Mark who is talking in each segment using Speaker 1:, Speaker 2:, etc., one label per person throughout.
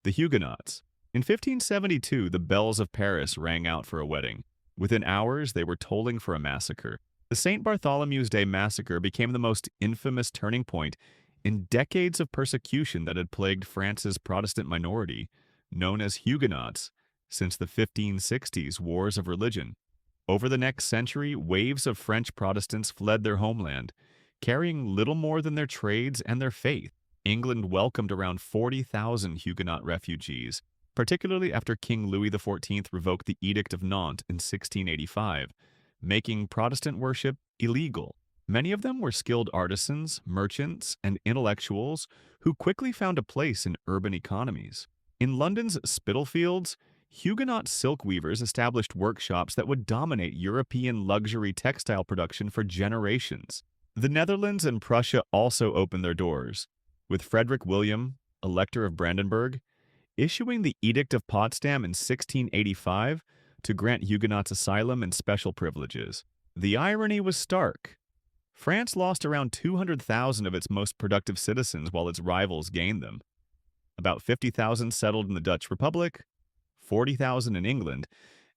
Speaker 1: The Huguenots. In 1572, the bells of Paris rang out for a wedding. Within hours, they were tolling for a massacre. The St. Bartholomew's Day massacre became the most infamous turning point in decades of persecution that had plagued France's Protestant minority, known as Huguenots, since the 1560s Wars of Religion. Over the next century, waves of French Protestants fled their homeland, carrying little more than their trades and their faith. England welcomed around 40,000 Huguenot refugees, particularly after King Louis XIV revoked the Edict of Nantes in 1685, making Protestant worship illegal. Many of them were skilled artisans, merchants, and intellectuals who quickly found a place in urban economies. In London's Spitalfields, Huguenot silk weavers established workshops that would dominate European luxury textile production for generations. The Netherlands and Prussia also opened their doors, with Frederick William, Elector of Brandenburg, issuing the Edict of Potsdam in 1685 to grant Huguenots asylum and special privileges. The irony was stark. France lost around 200,000 of its most productive citizens while its rivals gained them. About 50,000 settled in the Dutch Republic, 40,000 in England,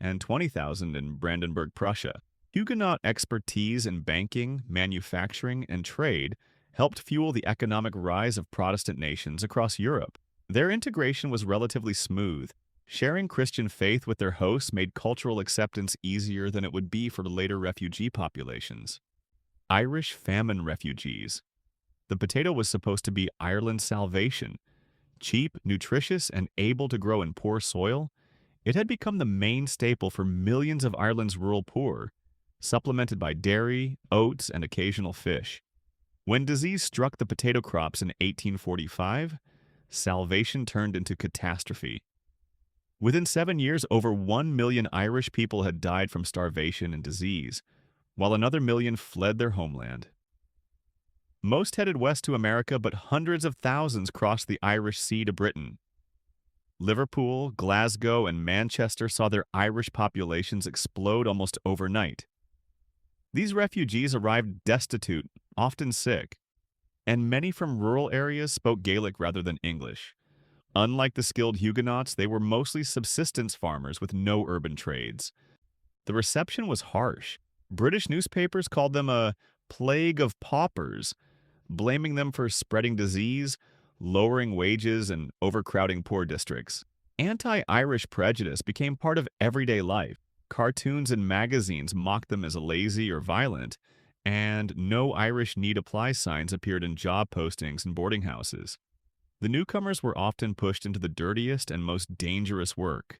Speaker 1: and 20,000 in Brandenburg, Prussia. Huguenot expertise in banking, manufacturing, and trade helped fuel the economic rise of Protestant nations across Europe. Their integration was relatively smooth. Sharing Christian faith with their hosts made cultural acceptance easier than it would be for later refugee populations. Irish famine refugees. The potato was supposed to be Ireland's salvation. Cheap, nutritious, and able to grow in poor soil, it had become the main staple for millions of Ireland's rural poor, supplemented by dairy, oats, and occasional fish. When disease struck the potato crops in 1845, salvation turned into catastrophe. Within 7 years, over 1 million Irish people had died from starvation and disease, while another million fled their homeland. Most headed west to America, but hundreds of thousands crossed the Irish Sea to Britain. Liverpool, Glasgow, and Manchester saw their Irish populations explode almost overnight. These refugees arrived destitute, often sick, and many from rural areas spoke Gaelic rather than English. Unlike the skilled Huguenots, they were mostly subsistence farmers with no urban trades. The reception was harsh. British newspapers called them a plague of paupers, blaming them for spreading disease, lowering wages, and overcrowding poor districts. Anti-Irish prejudice became part of everyday life. Cartoons and magazines mocked them as lazy or violent, and "No Irish Need Apply" signs appeared in job postings and boarding houses. The newcomers were often pushed into the dirtiest and most dangerous work.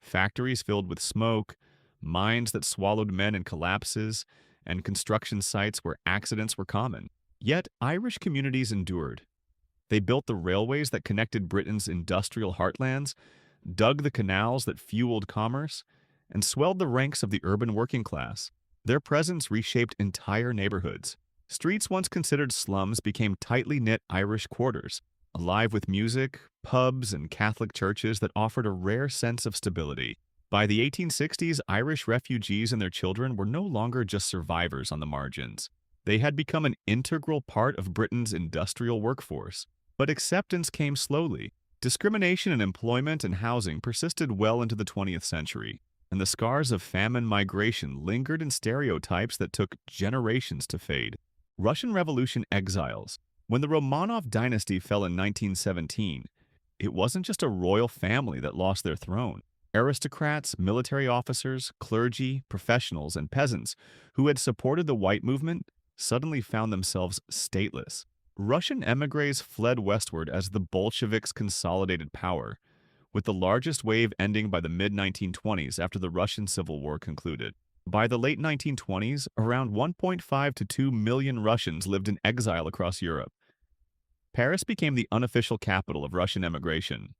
Speaker 1: Factories filled with smoke, mines that swallowed men in collapses, and construction sites where accidents were common. Yet Irish communities endured. They built the railways that connected Britain's industrial heartlands, dug the canals that fueled commerce, and swelled the ranks of the urban working class. Their presence reshaped entire neighborhoods. Streets once considered slums became tightly knit Irish quarters, alive with music, pubs, and Catholic churches that offered a rare sense of stability. By the 1860s, Irish refugees and their children were no longer just survivors on the margins. They had become an integral part of Britain's industrial workforce. But acceptance came slowly. Discrimination in employment and housing persisted well into the 20th century, and the scars of famine migration lingered in stereotypes that took generations to fade. Russian Revolution exiles. When the Romanov dynasty fell in 1917, it wasn't just a royal family that lost their throne. Aristocrats, military officers, clergy, professionals, and peasants who had supported the white movement suddenly found themselves stateless. Russian émigrés fled westward as the Bolsheviks consolidated power, with the largest wave ending by the mid-1920s after the Russian Civil War concluded. By the late 1920s, around 1.5 to 2 million Russians lived in exile across Europe. Paris became the unofficial capital of Russian emigration.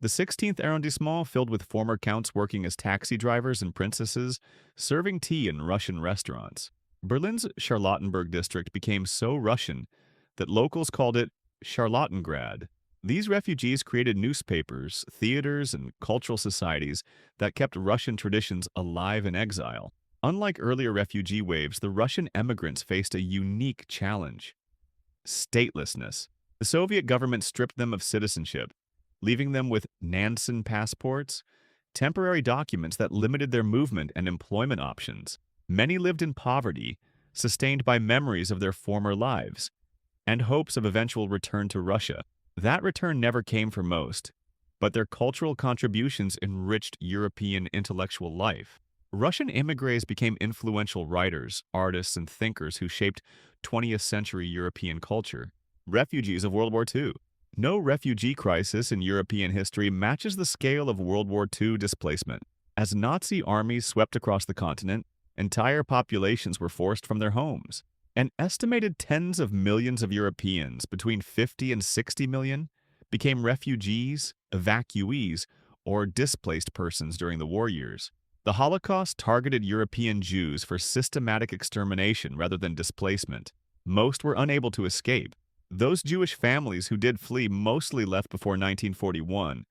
Speaker 1: The 16th arrondissement filled with former counts working as taxi drivers and princesses, serving tea in Russian restaurants. Berlin's Charlottenburg district became so Russian that locals called it Charlottengrad. These refugees created newspapers, theaters, and cultural societies that kept Russian traditions alive in exile. Unlike earlier refugee waves, the Russian emigrants faced a unique challenge: statelessness. The Soviet government stripped them of citizenship, leaving them with Nansen passports, temporary documents that limited their movement and employment options. Many lived in poverty, sustained by memories of their former lives, and hopes of eventual return to Russia. That return never came for most, but their cultural contributions enriched European intellectual life. Russian immigrants became influential writers, artists, and thinkers who shaped 20th century European culture. Refugees of World War II. No refugee crisis in European history matches the scale of World War II displacement. As Nazi armies swept across the continent, entire populations were forced from their homes. An estimated tens of millions of Europeans, between 50 and 60 million, became refugees, evacuees, or displaced persons during the war years. The Holocaust targeted European Jews for systematic extermination rather than displacement. Most were unable to escape. Those Jewish families who did flee mostly left before 1941,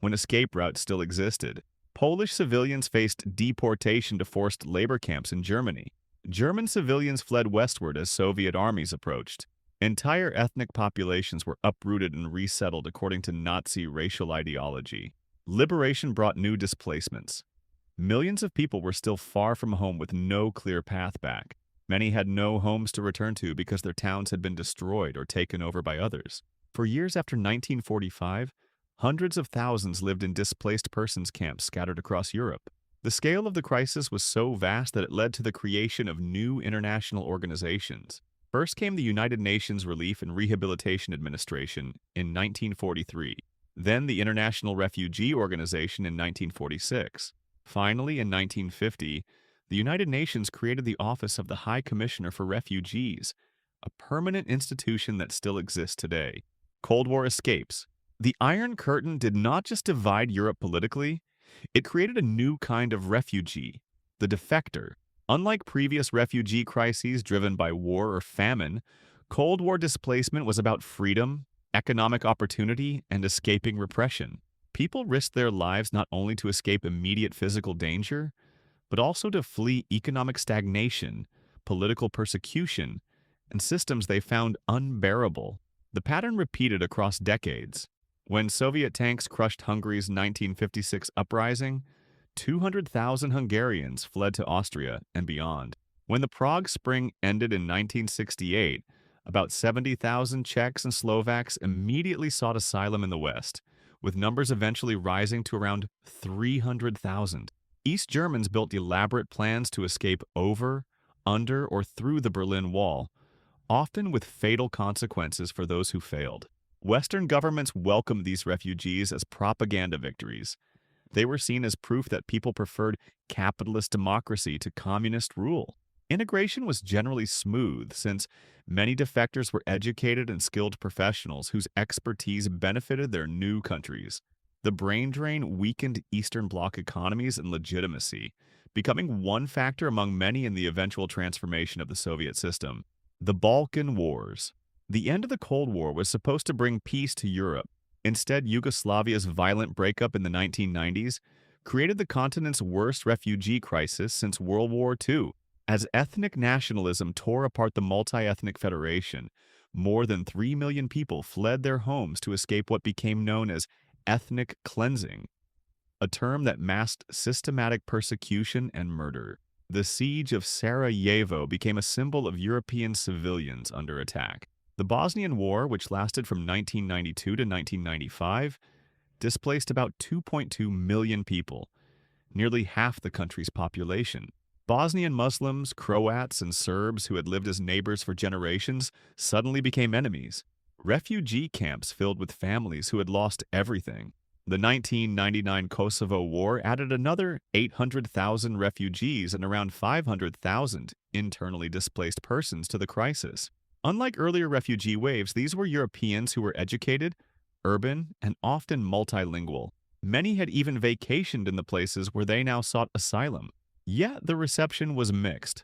Speaker 1: when escape routes still existed. Polish civilians faced deportation to forced labor camps in Germany. German civilians fled westward as Soviet armies approached. Entire ethnic populations were uprooted and resettled according to Nazi racial ideology. Liberation brought new displacements. Millions of people were still far from home with no clear path back. Many had no homes to return to because their towns had been destroyed or taken over by others. For years after 1945, hundreds of thousands lived in displaced persons camps scattered across Europe. The scale of the crisis was so vast that it led to the creation of new international organizations. First came the United Nations Relief and Rehabilitation Administration in 1943, then the International Refugee Organization in 1946. Finally, in 1950, the United Nations created the Office of the High Commissioner for Refugees, a permanent institution that still exists today. Cold War escapes. The Iron Curtain did not just divide Europe politically, it created a new kind of refugee, the defector. Unlike previous refugee crises driven by war or famine, Cold War displacement was about freedom, economic opportunity, and escaping repression. People risked their lives not only to escape immediate physical danger, but also to flee economic stagnation, political persecution, and systems they found unbearable. The pattern repeated across decades. When Soviet tanks crushed Hungary's 1956 uprising, 200,000 Hungarians fled to Austria and beyond. When the Prague Spring ended in 1968, about 70,000 Czechs and Slovaks immediately sought asylum in the West, with numbers eventually rising to around 300,000. East Germans built elaborate plans to escape over, under, or through the Berlin Wall, often with fatal consequences for those who failed. Western governments welcomed these refugees as propaganda victories. They were seen as proof that people preferred capitalist democracy to communist rule. Integration was generally smooth, since many defectors were educated and skilled professionals whose expertise benefited their new countries. The brain drain weakened Eastern Bloc economies and legitimacy, becoming one factor among many in the eventual transformation of the Soviet system. The Balkan Wars. The end of the Cold War was supposed to bring peace to Europe. Instead, Yugoslavia's violent breakup in the 1990s created the continent's worst refugee crisis since World War II. As ethnic nationalism tore apart the multi-ethnic federation, more than 3 million people fled their homes to escape what became known as ethnic cleansing, a term that masked systematic persecution and murder. The siege of Sarajevo became a symbol of European civilians under attack. The Bosnian War, which lasted from 1992 to 1995, displaced about 2.2 million people, nearly half the country's population. Bosnian Muslims, Croats, and Serbs who had lived as neighbors for generations suddenly became enemies. Refugee camps filled with families who had lost everything. The 1999 Kosovo War added another 800,000 refugees and around 500,000 internally displaced persons to the crisis. Unlike earlier refugee waves, these were Europeans who were educated, urban, and often multilingual. Many had even vacationed in the places where they now sought asylum. Yet the reception was mixed.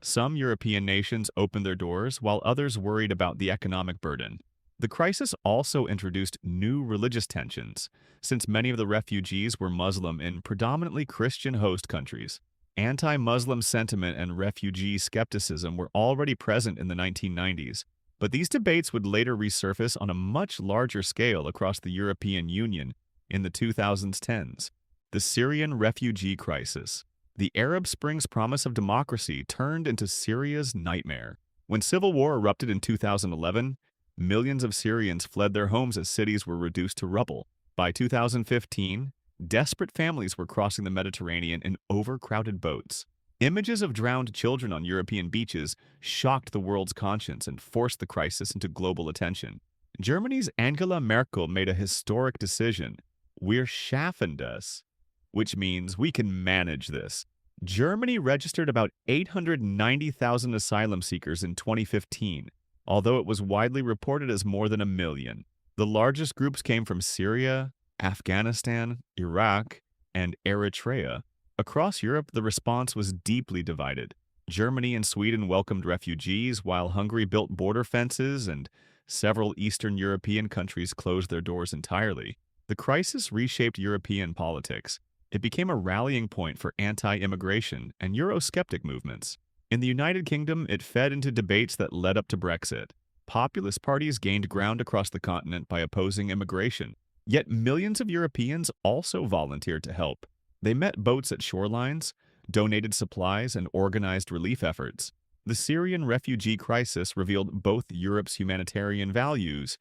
Speaker 1: Some European nations opened their doors, while others worried about the economic burden. The crisis also introduced new religious tensions, since many of the refugees were Muslim in predominantly Christian host countries. Anti-Muslim sentiment and refugee skepticism were already present in the 1990s. But these debates would later resurface on a much larger scale across the European Union in the 2010s. The Syrian refugee crisis. The Arab Spring's promise of democracy turned into Syria's nightmare. When civil war erupted in 2011, millions of Syrians fled their homes as cities were reduced to rubble. By 2015, desperate families were crossing the Mediterranean in overcrowded boats. Images of drowned children on European beaches shocked the world's conscience and forced the crisis into global attention. Germany's Angela Merkel made a historic decision. "Wir schaffen das," which means we can manage this. Germany registered about 890,000 asylum seekers in 2015, although it was widely reported as more than a million. The largest groups came from Syria, Afghanistan, Iraq, and Eritrea. Across Europe, the response was deeply divided. Germany and Sweden welcomed refugees, while Hungary built border fences, and several Eastern European countries closed their doors entirely. The crisis reshaped European politics. It became a rallying point for anti-immigration and Eurosceptic movements. In the United Kingdom, it fed into debates that led up to Brexit. Populist parties gained ground across the continent by opposing immigration. Yet millions of Europeans also volunteered to help. They met boats at shorelines, donated supplies, and organized relief efforts. The Syrian refugee crisis revealed both Europe's humanitarian values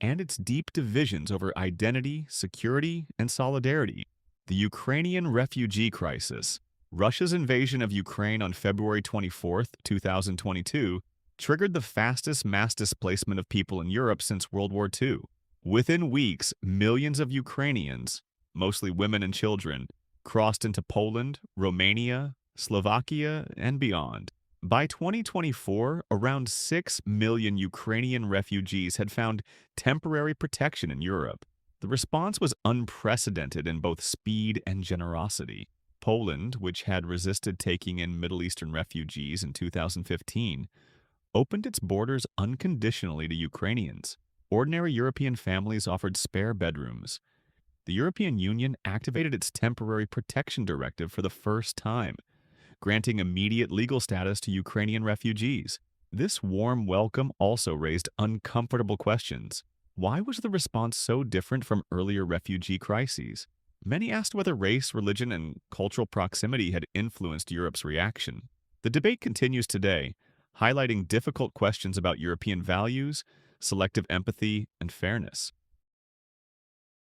Speaker 1: and its deep divisions over identity, security, and solidarity. The Ukrainian refugee crisis. Russia's invasion of Ukraine on February 24, 2022, triggered the fastest mass displacement of people in Europe since World War II. Within weeks, millions of Ukrainians, mostly women and children, crossed into Poland, Romania, Slovakia, and beyond. By 2024, around 6 million Ukrainian refugees had found temporary protection in Europe. The response was unprecedented in both speed and generosity. Poland, which had resisted taking in Middle Eastern refugees in 2015, opened its borders unconditionally to Ukrainians. Ordinary European families offered spare bedrooms. The European Union activated its Temporary Protection Directive for the first time, granting immediate legal status to Ukrainian refugees. This warm welcome also raised uncomfortable questions. Why was the response so different from earlier refugee crises? Many asked whether race, religion, and cultural proximity had influenced Europe's reaction. The debate continues today, highlighting difficult questions about European values, selective empathy, and fairness.